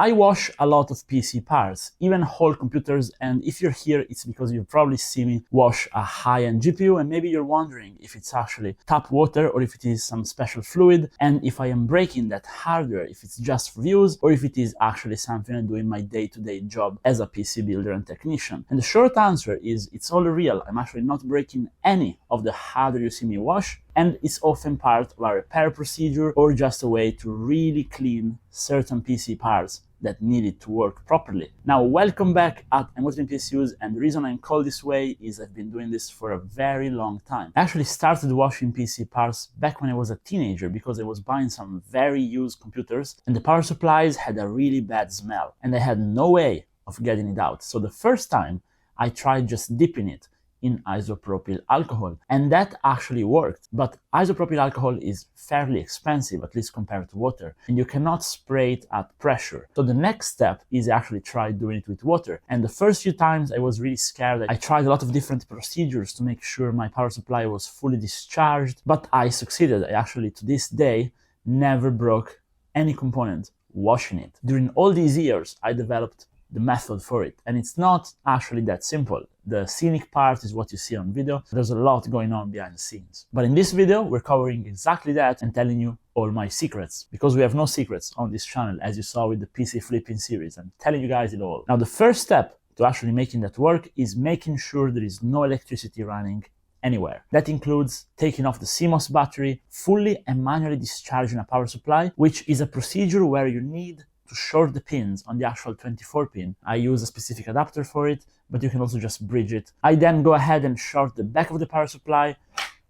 I wash a lot of PC parts, even whole computers, and if you're here, it's because you've probably seen me wash a high-end GPU, and maybe you're wondering if it's actually tap water or if it is some special fluid, and if I am breaking that hardware, if it's just for views, or if it is actually something I do in my day-to-day job as a PC builder and technician. And the short answer is it's all real. I'm actually not breaking any of the hardware you see me wash, and it's often part of a repair procedure or just a way to really clean certain PC parts that need it to work properly. Now, welcome back at ImWateringPSUs, and the reason I'm called this way is I've been doing this for a very long time. I actually started washing PC parts back when I was a teenager because I was buying some very used computers and the power supplies had a really bad smell and I had no way of getting it out. So the first time I tried just dipping it in isopropyl alcohol, and that actually worked. But isopropyl alcohol is fairly expensive, at least compared to water, and you cannot spray it at pressure. So the next step is actually try doing it with water. And the first few times I was really scared. I tried a lot of different procedures to make sure my power supply was fully discharged, but I succeeded. I actually, to this day, never broke any component washing it. During all these years, I developed the method for it, and it's not actually that simple. The scenic part is what you see on video. There's a lot going on behind the scenes. But in this video, we're covering exactly that and telling you all my secrets, because we have no secrets on this channel, as you saw with the PC flipping series. I'm telling you guys it all. Now, the first step to actually making that work is making sure there is no electricity running anywhere. That includes taking off the CMOS battery, fully and manually discharging a power supply, which is a procedure where you need to short the pins on the actual 24 pin. I use a specific adapter for it, but you can also just bridge it. I then go ahead and short the back of the power supply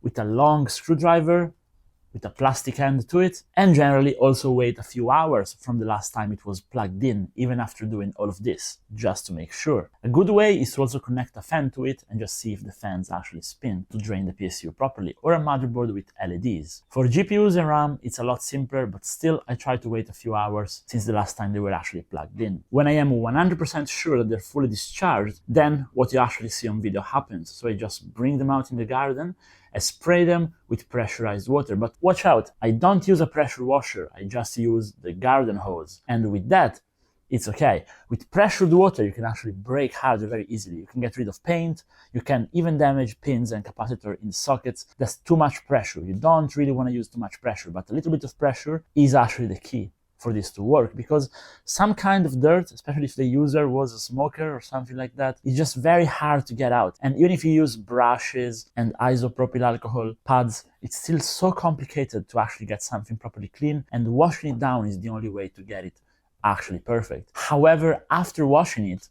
with a long screwdriver with a plastic end to it, and generally also wait a few hours from the last time it was plugged in, even after doing all of this, just to make sure. A good way is to also connect a fan to it and just see if the fans actually spin to drain the PSU properly, or a motherboard with LEDs. For GPUs and RAM, it's a lot simpler, but still I try to wait a few hours since the last time they were actually plugged in. When I am 100% sure that they're fully discharged, then what you actually see on video happens. So I just bring them out in the garden, I spray them with pressurized water. But watch out, I don't use a pressure washer, I just use the garden hose. And with that, it's okay. With pressured water, you can actually break hardware very easily. You can get rid of paint, you can even damage pins and capacitor in sockets. That's too much pressure. You don't really want to use too much pressure, but a little bit of pressure is actually the key for this to work, because some kind of dirt, especially if the user was a smoker or something like that, is just very hard to get out. And even if you use brushes and isopropyl alcohol pads, it's still so complicated to actually get something properly clean, and washing it down is the only way to get it actually perfect. However, after washing it,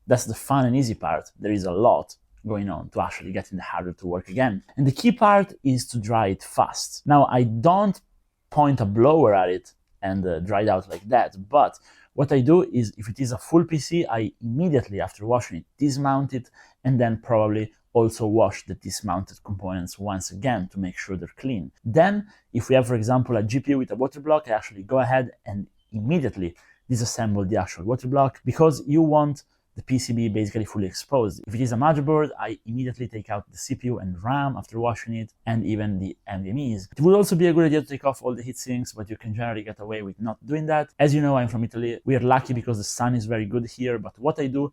that's the fun and easy part. There is a lot going on to actually getting the hardware to work again. And the key part is to dry it fast. Now, I don't point a blower at it and dry it out like that, but what I do is, if it is a full PC, I immediately after washing it dismount it, and then probably also wash the dismounted components once again to make sure they're clean. Then, if we have, for example, a GPU with a water block, I actually go ahead and immediately disassemble the actual water block, because you want the PCB basically fully exposed. If it is a motherboard, I immediately take out the CPU and RAM after washing it, and even the NVMEs. It would also be a good idea to take off all the heat sinks, but you can generally get away with not doing that. As you know, I'm from Italy. We are lucky because the sun is very good here, but what I do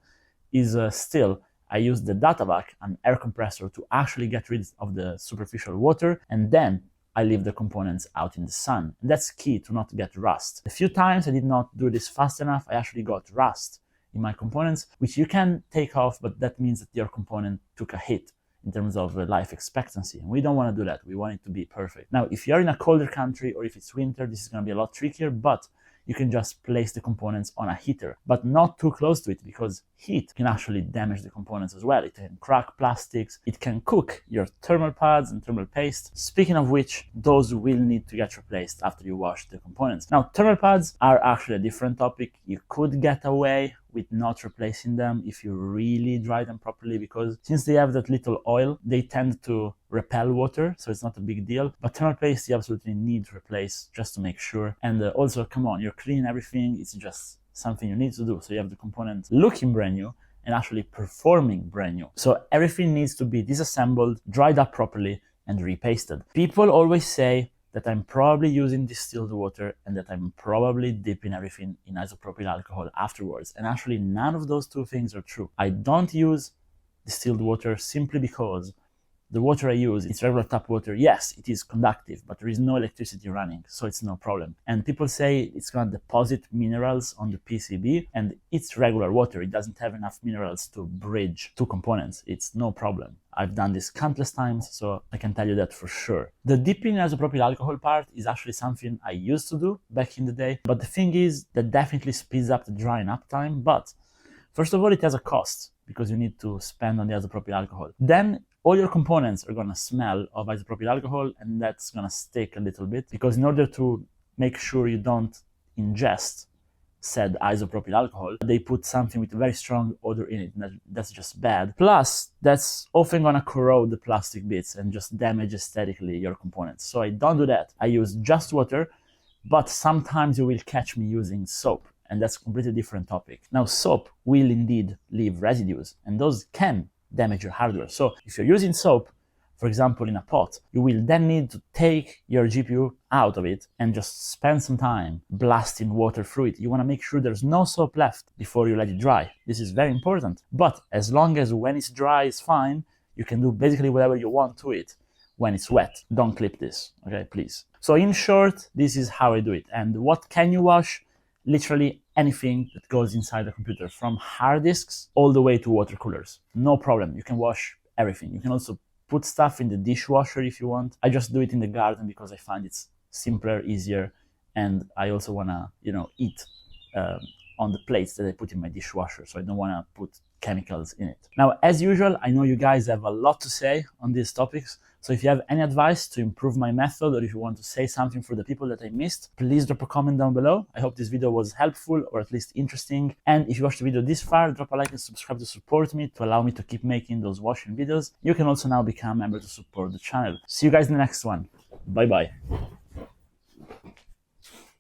is I use the Datavac, an air compressor, to actually get rid of the superficial water, and then I leave the components out in the sun. And that's key to not get rust. A few times I did not do this fast enough, I actually got rust in my components, which you can take off, but that means that your component took a hit in terms of life expectancy. And we don't want to do that. We want it to be perfect. Now, if you're in a colder country or if it's winter, this is going to be a lot trickier, but you can just place the components on a heater, but not too close to it, because heat can actually damage the components as well. It can crack plastics, it can cook your thermal pads and thermal paste. Speaking of which, those will need to get replaced after you wash the components. Now, thermal pads are actually a different topic. You could get away with not replacing them if you really dry them properly, because since they have that little oil, they tend to repel water, so it's not a big deal. But thermal paste you absolutely need to replace just to make sure. And also, come on, you're cleaning everything, it's just something you need to do. So you have the component looking brand new and actually performing brand new. So everything needs to be disassembled, dried up properly, and repasted. People always say that I'm probably using distilled water and that I'm probably dipping everything in isopropyl alcohol afterwards. And actually, none of those two things are true. I don't use distilled water simply because the water I use, it's regular tap water. Yes, it is conductive, but there is no electricity running, so it's no problem. And people say it's going to deposit minerals on the PCB, and it's regular water. It doesn't have enough minerals to bridge two components. It's no problem. I've done this countless times, so I can tell you that for sure. The dipping in isopropyl alcohol part is actually something I used to do back in the day, but the thing is that definitely speeds up the drying up time. But first of all, it has a cost because you need to spend on the isopropyl alcohol. Then all your components are gonna smell of isopropyl alcohol, and that's gonna stick a little bit, because in order to make sure you don't ingest said isopropyl alcohol, they put something with a very strong odor in it, and that's just bad. Plus, that's often gonna corrode the plastic bits and just damage aesthetically your components. So I don't do that. I use just water, but sometimes you will catch me using soap, and that's a completely different topic. Now, soap will indeed leave residues, and those can damage your hardware. So if you're using soap, for example, in a pot, you will then need to take your GPU out of it and just spend some time blasting water through it. You want to make sure there's no soap left before you let it dry. This is very important. But as long as when it's dry is fine, you can do basically whatever you want to it when it's wet. Don't clip this, okay, please. So in short, this is how I do it. And what can you wash? Literally anything that goes inside the computer, from hard disks all the way to water coolers. No problem. You can wash everything. You can also put stuff in the dishwasher if you want. I just do it in the garden because I find it's simpler, easier, and I also want to, eat on the plates that I put in my dishwasher, so I don't want to put chemicals in it. Now, as usual, I know you guys have a lot to say on these topics, so if you have any advice to improve my method, or if you want to say something for the people that I missed, please drop a comment down below. I hope this video was helpful, or at least interesting. And if you watched the video this far, drop a like and subscribe to support me, to allow me to keep making those washing videos. You can also now become a member to support the channel. See you guys in the next one. Bye bye.